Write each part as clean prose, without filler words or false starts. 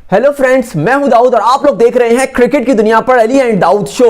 Hello friends, मैं हूं दाऊद और आप लोग देख रहे हैं क्रिकेट की दुनिया पर अली एंड दाऊद शो।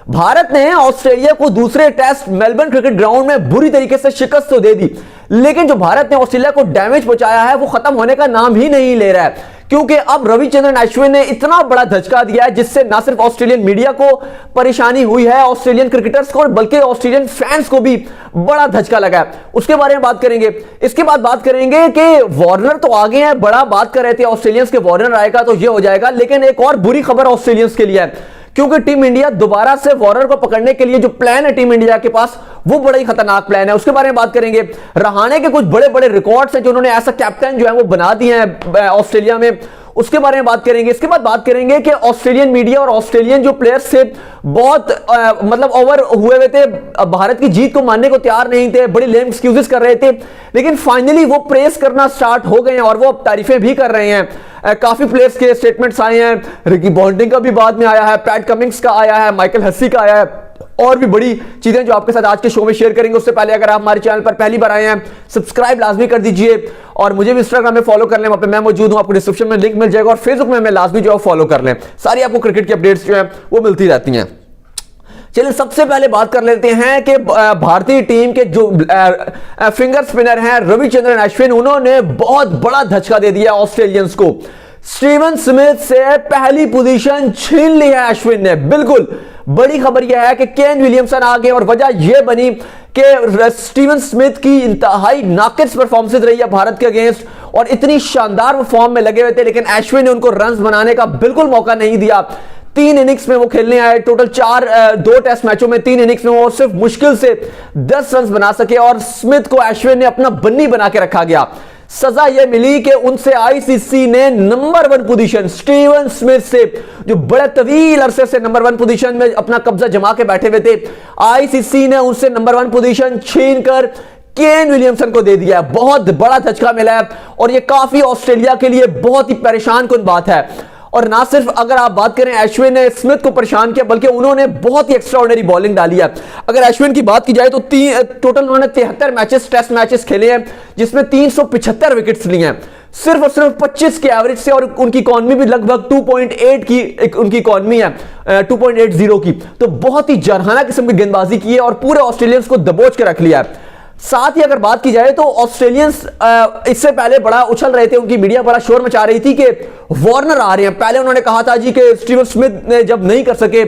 भारत ने ऑस्ट्रेलिया को दूसरे टेस्ट मेलबर्न क्रिकेट ग्राउंड में बुरी तरीके से शिकस्त तो दे दी, लेकिन जो भारत ने ऑस्ट्रेलिया को डैमेज पहुंचाया है वो खत्म होने का नाम ही नहीं ले रहा है, क्योंकि अब रविचंद्रन अश्विन ने इतना बड़ा धचका दिया है जिससे ना सिर्फ ऑस्ट्रेलियन मीडिया को परेशानी हुई है, ऑस्ट्रेलियन क्रिकेटर्स को, बल्कि ऑस्ट्रेलियन फैंस को भी बड़ा धचका लगा है। उसके बारे में बात करेंगे। इसके बाद बात करेंगे कि वार्नर तो आगे हैं, बड़ा बात कर रहे थे ऑस्ट्रेलियंस के वार्नर आएगा तो ये हो जाएगा, लेकिन एक और बुरी खबर ऑस्ट्रेलियंस के लिए है, क्योंकि टीम इंडिया दोबारा से वार्नर को पकड़ने के लिए जो प्लान है टीम इंडिया के पास वो बड़ा ही खतरनाक प्लान है। उसके बारे में बात करेंगे। रहाणे के कुछ बड़े बड़े रिकॉर्ड्स हैं जो उन्होंने ऐसा कैप्टन जो है वो बना दिए हैं ऑस्ट्रेलिया में, उसके बारे में बात करेंगे। इसके बाद बात करेंगे कि ऑस्ट्रेलियन मीडिया और ऑस्ट्रेलियन जो प्लेयर्स थे बहुत मतलब ओवर हुए थे, भारत की जीत को मानने को तैयार नहीं थे, बड़ी लेम एक्सक्यूजेस कर रहे थे, लेकिन फाइनली वो प्रेस करना स्टार्ट हो गए हैं और वो अब तारीफें भी कर रहे हैं। काफी प्लेयर्स के स्टेटमेंट्स आए हैं, रिकी पॉन्टिंग का भी बाद में आया है, पैट कमिंग्स का आया है, माइकल हसी का आया है, और भी बड़ी चीजें जो आपके साथ आज के शो में शेयर करेंगे। उससे पहले अगर आप हमारे चैनल पर पहली बार आए हैं, सब्सक्राइब लाजमी कर दीजिए और मुझे भी इंस्टाग्राम में फॉलो कर लें, वहां पे मैं मौजूद हूं, आपको डिस्क्रिप्शन में लिंक मिल जाएगा, और फेसबुक में मैं लाजमी जो है फॉलो कर लें, सारी आपको क्रिकेट की अपडेट्स जो है वो मिलती रहती हैं। चलिए सबसे पहले बात कर लेते हैं कि भारतीय टीम के जो फिंगर स्पिनर हैं रविचंद्रन अश्विन, उन्होंने बहुत बड़ा धचका दे दिया ऑस्ट्रेलियंस को। स्टीवन स्मिथ से पहली पोजीशन छीन ली है अश्विन ने। बिल्कुल बड़ी खबर यह है कि केन विलियमसन आ गए और वजह यह बनी कि स्टीवन स्मिथ की इंतहाई नाकिस परफॉर्मेंस रही है भारत के अगेंस्ट और इतनी शानदार फॉर्म में लगे हुए थे, लेकिन अश्विन ने उनको रन्स बनाने का बिल्कुल मौका नहीं दिया। 3 इनिंग्स में वो खेलने आए, टोटल 2 टेस्ट मैचों में 3 इनिंग्स में वो सिर्फ मुश्किल से 10 रन बना सके और स्मिथ को अश्विन ने अपना बन्नी बना के रखा गया। सजा यह मिली कि उनसे आईसीसी ने नंबर 1 पोजीशन स्टीवन स्मिथ से, जो बड़े तवील अरसे से नंबर 1 पोजीशन में अपना कब्जा जमा के बैठे हुए थे, आईसीसी ने उनसे नंबर 1 पोजीशन छीनकर केन विलियमसन को दे दिया। बहुत बड़ा धचका मिला है और यह काफी ऑस्ट्रेलिया के लिए बहुत ही परेशान कुन बात है। और ना सिर्फ अगर आप बात करें अश्विन ने स्मिथ को परेशान किया, बल्कि उन्होंने बहुत ही एक्स्ट्राऑर्डिनरी बॉलिंग डाली है। अगर अश्विन की बात की जाए तो टोटल उन्होंने 73 मैचेस टेस्ट मैचेस खेले हैं, जिसमें 375 विकेट्स लिए हैं सिर्फ और सिर्फ 25 के एवरेज से, और उनकी इकॉनमी भी लगभग 2.8 की उनकी इकॉनमी है, 2.80 की। तो बहुत ही जरहाना किस्म की गेंदबाजी की है और पूरे ऑस्ट्रेलियंस को दबोच के रख लिया है। साथ ही अगर बात की जाए तो ऑस्ट्रेलियंस इससे पहले बड़ा उछल रहे थे, उनकी मीडिया बड़ा शोर मचा रही थी कि वार्नर आ रहे हैं। पहले उन्होंने कहा था जी कि स्टीवन स्मिथ ने जब नहीं कर सके,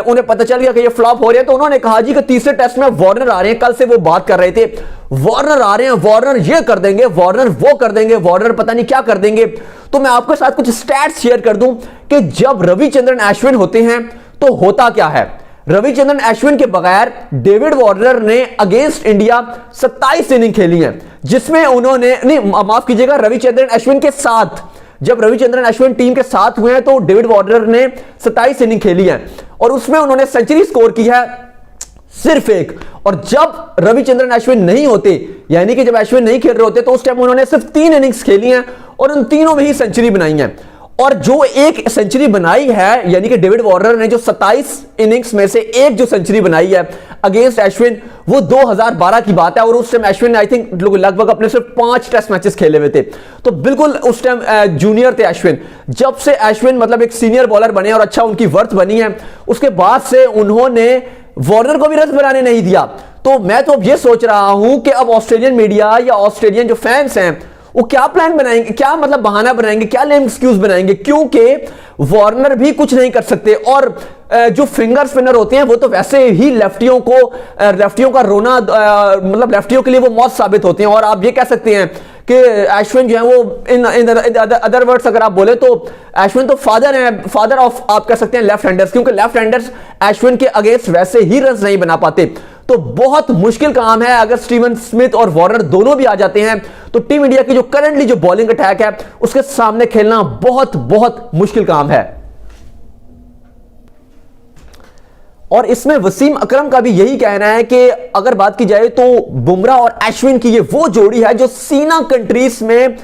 उन्हें पता चल गया कि ये फ्लॉप हो रहे हैं, तो उन्होंने कहा जी कि तीसरे टेस्ट में वार्नर आ रहे हैं। कल से वो बात कर रहे थे वार्नर आ रहे हैं, वार्नर ये कर देंगे, वार्नर वो कर देंगे, वार्नर पता नहीं क्या कर देंगे। तो मैं आपके साथ कुछ स्टैट्स शेयर कर दूं कि जब रविचंद्रन अश्विन होते हैं तो होता क्या है। रविचंद्रन अश्विन के बगैर डेविड वार्नर ने अगेंस्ट इंडिया 27 इनिंग खेली हैं, जिसमें उन्होंने नहीं माफ कीजिएगा, रविचंद्रन अश्विन के साथ, जब रविचंद्रन अश्विन टीम के साथ हुए हैं तो डेविड वार्नर ने 27 इनिंग खेली है और उसमें उन्होंने सेंचुरी स्कोर की है सिर्फ 1। और जब रविचंद्रन अश्विन नहीं होते, यानी कि जब अश्विन नहीं खेल रहे होते, तो उस टाइम उन्होंने सिर्फ 3 इनिंग्स खेली हैं और उन तीनों में ही सेंचुरी बनाई है। और जो एक सेंचुरी बनाई है, यानी कि डेविड वार्नर ने जो 27 इनिंग्स में से एक जो सेंचुरी बनाई है अगेंस्ट अश्विन, वो 2012 की बात है और उस टाइम अश्विन ने आई थिंक लगभग अपने सिर्फ 5 टेस्ट मैचेस खेले हुए थे। तो बिल्कुल उस टाइम जूनियर थे अश्विन। जब से अश्विन मतलब एक सीनियर बॉलर बने और अच्छा उनकी वर्थ बनी है, उसके बाद से उन्होंने वार्नर को भी रन बनाने नहीं दिया। तो मैं तो अब ये सोच रहा हूं कि अब ऑस्ट्रेलियन मीडिया या ऑस्ट्रेलियन जो फैंस हैं वो क्या प्लान बनाएंगे, क्या मतलब बहाना बनाएंगे, क्या लेम एक्सक्यूज बनाएंगे, क्योंकि वार्नर भी कुछ नहीं कर सकते और जो फिंगर स्पिनर होते हैं वो तो वैसे ही लेफ्टियों का रोना, मतलब लेफ्टियों के लिए वो मौत साबित होते हैं। और आप ये कह सकते हैं कि अश्विन जो है वो इन अदर वर्ड्स अगर आप बोले तो अश्विन तो फादर ऑफ आप कह सकते हैं लेफ्ट हैंडर्स, क्योंकि लेफ्ट हैंडर्स अश्विन के अगेंस्ट वैसे ही रन नहीं बना पाते। तो बहुत मुश्किल काम है। अगर स्टीवन स्मिथ और वार्नर दोनों भी आ जाते हैं तो टीम इंडिया की जो करंटली जो बॉलिंग अटैक है उसके सामने खेलना बहुत बहुत मुश्किल काम है। और इसमें वसीम अकरम का भी यही कहना है कि अगर बात की जाए तो बुमराह और अश्विन की ये वो जोड़ी है जो सीना कंट्रीज में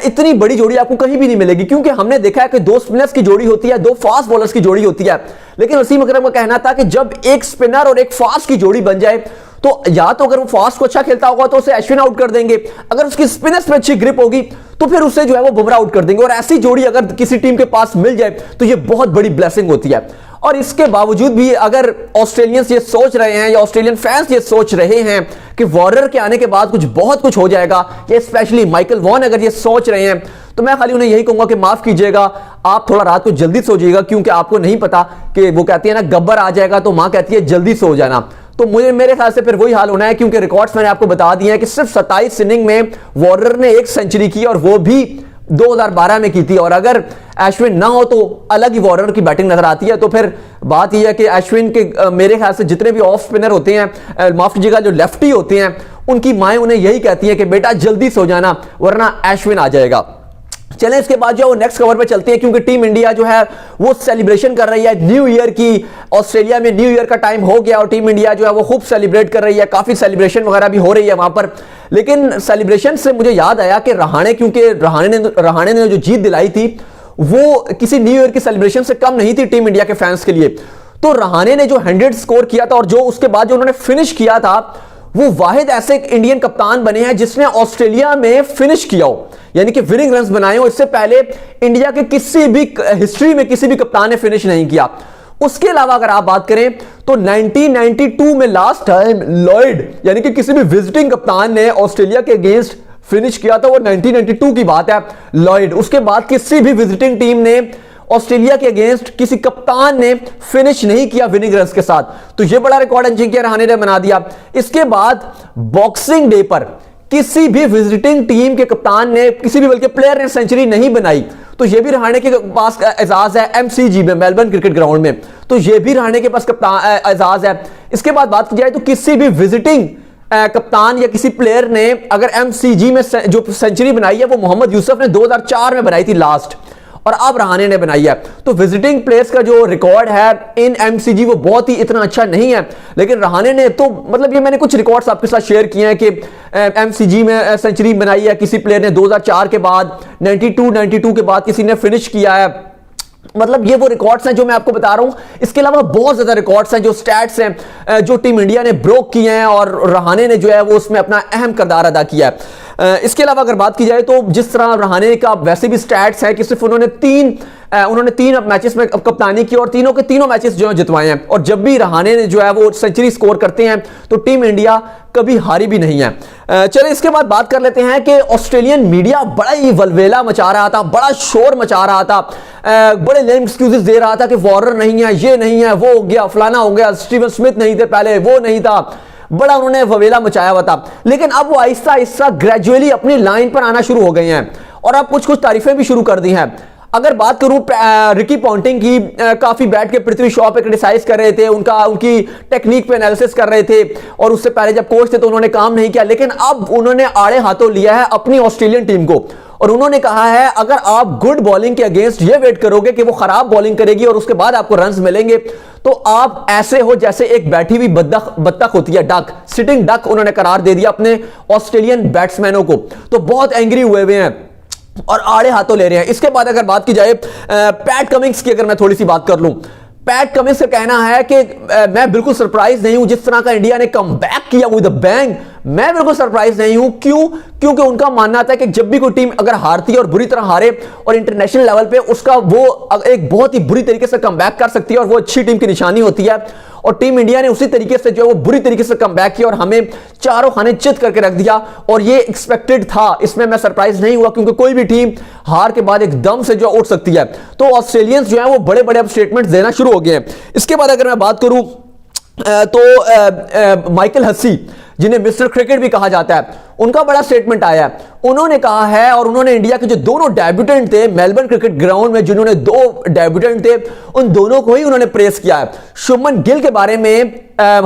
इतनी बड़ी जोड़ी आपको कहीं भी नहीं मिलेगी, क्योंकि हमने देखा है कि 2 स्पिनर्स की जोड़ी होती है, 2 फास्ट बॉलर्स की जोड़ी होती है, लेकिन वसीम अकरम का कहना था कि जब एक स्पिनर और एक फास्ट की जोड़ी बन जाए तो या तो अगर वो फास्ट को अच्छा खेलता होगा तो उसे अश्विन आउट कर देंगे, अगर उसकी स्पिनर्स पे अच्छी ग्रिप होगी तो फिर उसे जो है वो बुमराह आउट कर देंगे। और ऐसी जोड़ी अगर किसी टीम के पास मिल जाए तो ये बहुत बड़ी ब्लेसिंग होती है। और इसके बावजूद भी अगर ऑस्ट्रेलियंस ये सोच रहे हैं या ऑस्ट्रेलियन फैंस ये सोच रहे हैं कि वार्नर के आने के बाद बहुत कुछ हो जाएगा, या स्पेशली माइकल वॉन अगर ये सोच रहे हैं, तो मैं खाली उन्हें यही कहूंगा कि माफ कीजिएगा, आप थोड़ा रात को जल्दी सो जाइएगा, क्योंकि आपको नहीं पता कि वो कहती है ना गब्बर आ जाएगा तो मां कहती है जल्दी सो जाना। तो मेरे ख्याल से फिर वही हाल होना है, क्योंकि रिकॉर्ड्स मैंने आपको बता दिए हैं कि सिर्फ 27 इनिंग में वार्नर ने 1 सेंचुरी की और वो भी 2012 में की थी। और अगर अश्विन ना हो तो अलग ही वार्नर की बैटिंग नजर आती है। तो फिर बात यह है कि अश्विन के मेरे ख्याल से जितने भी ऑफ स्पिनर होते हैं, माफ कीजिएगा जो लेफ्टी होते हैं, उनकी माएं उन्हें यही कहती हैं कि बेटा जल्दी सो जाना वरना अश्विन आ जाएगा। चलें इसके बाद जो नेक्स्ट कवर पे चलते हैं, क्योंकि टीम इंडिया जो है वो सेलिब्रेशन कर रही है न्यू ईयर की। ऑस्ट्रेलिया में न्यू ईयर का टाइम हो गया और टीम इंडिया जो है वो खूब सेलिब्रेट कर रही है, काफी सेलिब्रेशन वगैरह भी हो रही है वहां पर। लेकिन सेलिब्रेशन से मुझे याद आया कि रहाणे, क्योंकि रहाणे ने जो जीत दिलाई थी वो किसी न्यू ईयर की सेलिब्रेशन से कम नहीं थी टीम इंडिया के फैंस के लिए। तो रहाणे ने जो 100 स्कोर किया था और जो उसके बाद जो उन्होंने फिनिश किया था, वो वाहिद ऐसे इंडियन कप्तान बने हैं जिसने ऑस्ट्रेलिया में फिनिश किया हो, यानी कि विनिंग रन्स बनाए हो। इससे पहले इंडिया के किसी भी हिस्ट्री में किसी भी कप्तान ने फिनिश नहीं किया। उसके अलावा अगर आप बात करें तो 1992 में लास्ट टाइम लॉयड, यानी कि किसी भी विजिटिंग कप्तान ने ऑस्ट्रेलिया के अगेंस्ट फिनिश किया था, वो 1992 की बात है, लॉयड। उसके बाद किसी भी विजिटिंग टीम ने ऑस्ट्रेलिया के अगेंस्ट किसी कप्तान ने फिनिश नहीं किया विनिंग रन्स के साथ। तो यह बड़ा रिकॉर्ड अजिंक्य रहाणे ने बना दिया। इसके बाद बॉक्सिंग डे पर किसी भी विजिटिंग टीम के कप्तान ने, किसी भी बल्कि प्लेयर ने सेंचुरी नहीं बनाई। तो यह भी रहाणे के पास एजाज है MCG में, मेलबर्न क्रिकेट ग्राउंड में। तो यह भी रहाणे के पास कप्तान एजाज है। इसके बाद बात की जाए तो किसी भी विजिटिंग कप्तान या किसी प्लेयर ने अगर MCG में जो सेंचुरी बनाई है वो मोहम्मद यूसुफ ने 2004 में बनाई थी लास्ट, और अब रहाणे ने बनाई है। तो विजिटिंग प्लेयर्स का जो रिकॉर्ड है इन MCG वो बहुत ही इतना अच्छा नहीं है, लेकिन रहाणे ने तो मतलब ये मैंने कुछ रिकॉर्ड्स आपके साथ शेयर किए हैं कि MCG में सेंचुरी बनाई है किसी प्लेयर ने 2004 के बाद, 92 के बाद किसी ने फिनिश किया है। मतलब ये वो रिकॉर्ड्स हैं जो मैं आपको बता रहा हूं। इसके अलावा बहुत ज्यादा रिकॉर्ड्स हैं, जो स्टैट्स हैं जो टीम इंडिया ने ब्रोक किए हैं और रहाणे ने जो है वो उसमें अपना अहम किरदार अदा किया है। इसके अलावा अगर बात की जाए तो जिस तरह रहाणे का वैसे भी स्टैट्स है कि सिर्फ उन्होंने तीन मैचेस में कप्तानी की और तीनों के तीनों मैचेस जो है जितवाए हैं, और जब भी रहाणे ने जो है वो सेंचुरी स्कोर करते हैं तो टीम इंडिया कभी हारी भी नहीं है। चलिए इसके बाद बात कर लेते हैं कि ऑस्ट्रेलियन मीडिया बड़ा ही वलवेला मचा रहा था, बड़ा शोर मचा रहा था, बड़े लेम एक्सक्यूजेस दे रहा था कि वार्नर नहीं है, ये नहीं है, वो हो गया, फलाना हो गया, स्टीवन स्मिथ नहीं थे पहले, वो नहीं था, बड़ा उन्होंने ववेला मचाया हुआ था। लेकिन अब वो आहिस्ता आहिस्ता ग्रेजुअली अपनी लाइन पर आना शुरू हो गए हैं और अब कुछ तारीफें भी शुरू कर दी हैं। अगर बात करूं रिकी पॉन्टिंग की, काफी बैठ के पृथ्वी शॉ पे क्रिटिसाइज कर रहे थे, उनकी टेक्निक पे एनालिसिस कर रहे थे, और उससे पहले जब कोच थे तो उन्होंने काम नहीं किया। लेकिन अब उन्होंने आड़े हाथों लिया है अपनी ऑस्ट्रेलियन टीम को और उन्होंने कहा है अगर आप गुड बॉलिंग के अगेंस्ट ये वेट करोगे कि वो खराब बॉलिंग करेगी और उसके बाद आपको रन्स मिलेंगे, तो आप ऐसे हो जैसे एक बैठी हुई बत्तख होती है, डक, सिटिंग डक उन्होंने करार दे दिया अपने ऑस्ट्रेलियन बैट्समैनों को। तो बहुत एंग्री हुए हुए हैं और आड़े हाथों ले रहे हैं। इसके बाद अगर बात की जाए पैट कमिंग्स की, अगर मैं थोड़ी सी बात कर लूं, पैट कमिंग्स का कहना है कि मैं बिल्कुल सरप्राइज नहीं हूं जिस तरह का इंडिया ने कमबैक किया विद अ बैंग। मैं बिल्कुल सरप्राइज नहीं हूं, क्यों? क्योंकि उनका मानना था कि जब भी कोई टीम अगर हारती है और बुरी तरह हारे और इंटरनेशनल लेवल पे उसका वो एक बहुत ही बुरी तरीके से कमबैक कर सकती है और वो अच्छी टीम की निशानी होती है। और टीम इंडिया ने उसी तरीके से जो है वो बुरी तरीके से कमबैक किया और हमें चारों खाने चित करके रख दिया, और ये एक्सपेक्टेड था, इसमें मैं सरप्राइज नहीं हुआ, क्योंकि कोई भी टीम हार के बाद एकदम से जो उठ सकती है। तो ऑस्ट्रेलियंस जो है वो बड़े बड़े अब स्टेटमेंट देना शुरू हो गए हैं। इसके बाद अगर मैं बात करूं तो माइकल हसी, जिन्हें मिस्टर क्रिकेट भी कहा जाता है, उनका बड़ा स्टेटमेंट आया है। उन्होंने कहा है, और उन्होंने इंडिया के जो दोनों डेब्यूटेंट थे मेलबर्न क्रिकेट ग्राउंड में, जिन्होंने 2 डेब्यूटेंट थे, उन दोनों को ही उन्होंने प्रेस किया है। शुभमन गिल के बारे में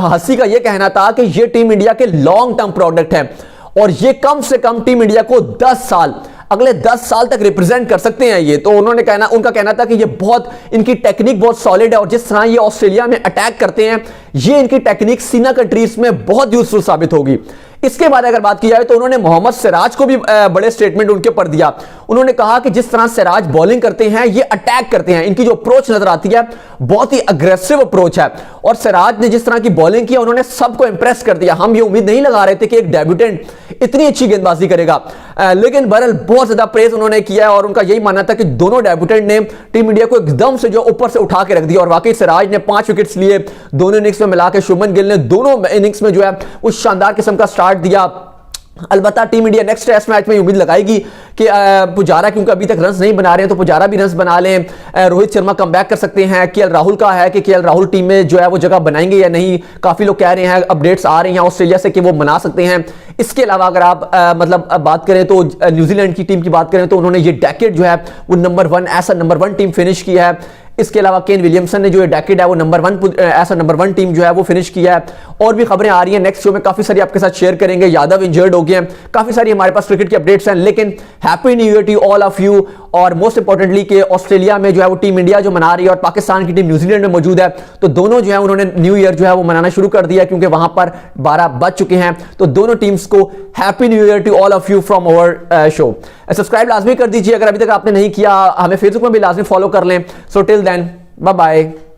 हसी का यह कहना था कि यह टीम इंडिया के लॉन्ग टर्म प्रोडक्ट है और ये कम से कम टीम इंडिया को 10 साल, अगले 10 साल तक रिप्रेजेंट कर सकते हैं ये। तो उनका कहना था कि ये बहुत, इनकी टेक्निक बहुत सॉलिड है और जिस तरह ये ऑस्ट्रेलिया में अटैक करते हैं, ये इनकी टेक्निक सीना कंट्रीज में बहुत यूजफुल साबित होगी। इसके बाद अगर बात की जाए तो उन्होंने मोहम्मद सिराज को भी बड़े स्टेटमेंट उनके ऊपर दिया। उन्होंने कहा कि जिस तरह सिराज बॉलिंग करते हैं, ये अटैक करते हैं, इनकी जो अप्रोच नजर आती है बहुत ही अग्रेसिव अप्रोच है, और सिराज ने जिस तरह की बॉलिंग की उन्होंने सबको इंप्रेस कर दिया। हम ये उम्मीद नहीं लगा रहे थे कि एक डेब्यूटेंट इतनी अच्छी गेंदबाजी करेगा, लेकिन बहरहाल बहुत ज्यादा प्रेज उन्होंने किया और उनका यही मानना था कि दोनों डेब्यूटेंट ने टीम इंडिया को एकदम से जो ऊपर से उठा के रख दिया। और वाकई सिराज ने 5 विकेट्स लिए दोनों इनिंग्स में मिलाकर, शुभमन गिल ने दोनों इनिंग्स में जो है वो शानदार किस्म का स्टार्ट दिया। अलबत्ता team India next test match में उम्मीद लगाएगी कि पुजारा क्योंकि अभी तक रन्स नहीं बना रहे हैं तो पुजारा भी रन्स बना लें, रोहित शर्मा कमबैक कर सकते हैं। केएल राहुल का है कि केएल राहुल टीम में जो है वो जगह बनाएंगे या नहीं, काफी लोग कह रहे हैं, अपडेट्स आ रही हैं ऑस्ट्रेलिया से कि वो बना सकते हैं। इसके अलावा अगर आप बात करें तो न्यूजीलैंड की टीम की बात करें तो उन्होंने ये डेकेड जो है वो नंबर 1 टीम फिनिश की है। इसके अलावा केन विलियमसन ने जो डेकेड है वो नंबर 1 टीम जो है वो फिनिश किया है। और भी खबरें आ रही हैं, नेक्स्ट शो में काफी सारी आपके साथ शेयर करेंगे। यादव इंजर्ड हो गए हैं, काफी सारी हमारे पास क्रिकेट की अपडेट्स हैं, लेकिन happy new year to all of you. और मोस्ट इंपॉर्टेंटली कि ऑस्ट्रेलिया में जो है वो टीम इंडिया जो मना रही है और पाकिस्तान की टीम न्यूजीलैंड में मौजूद है, तो दोनों जो है उन्होंने न्यू ईयर जो है वो मनाना शुरू कर दिया क्योंकि वहां पर 12 बज चुके हैं। तो दोनों टीम्स को happy new year to all of you from our show. Subscribe लाजमी कर दीजिए अगर अभी तक आपने नहीं किया, हमें फेसबुक में भी लाजमी फॉलो कर लें। So till then, bye bye.